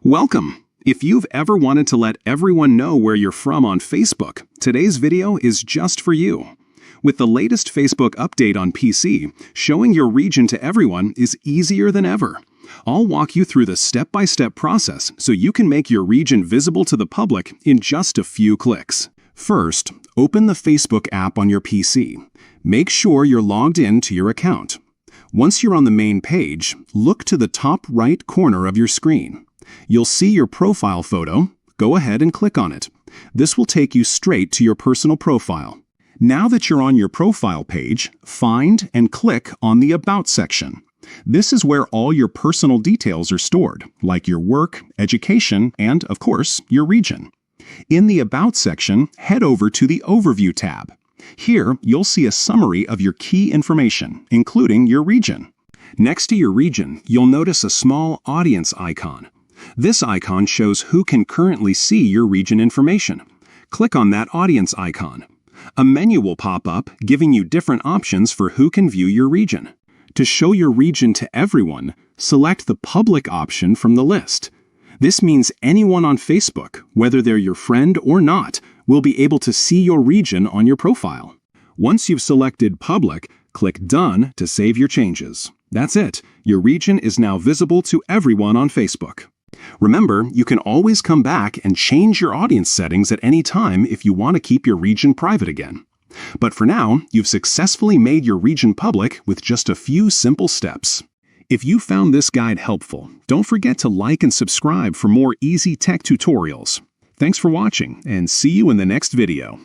Welcome! If you've ever wanted to let everyone know where you're from on Facebook, today's video is just for you. With the latest Facebook update on PC, showing your region to everyone is easier than ever. I'll walk you through the step-by-step process so you can make your region visible to the public in just a few clicks. First, open the Facebook app on your PC. Make sure you're logged in to your account. Once you're on the main page, look to the top right corner of your screen. You'll see your profile photo. Go ahead and click on it. This will take you straight to your personal profile. Now that you're on your profile page, find and click on the About section. This is where all your personal details are stored, like your work, education, and, of course, your region. In the About section, head over to the Overview tab. Here, you'll see a summary of your key information, including your region. Next to your region, you'll notice a small audience icon. This icon shows who can currently see your region information. Click on that audience icon. A menu will pop up, giving you different options for who can view your region. To show your region to everyone, select the Public option from the list. This means anyone on Facebook, whether they're your friend or not, will be able to see your region on your profile. Once you've selected Public, click Done to save your changes. That's it. Your region is now visible to everyone on Facebook. Remember, you can always come back and change your audience settings at any time if you want to keep your region private again. But for now, you've successfully made your region public with just a few simple steps. If you found this guide helpful, don't forget to like and subscribe for more easy tech tutorials. Thanks for watching, and see you in the next video.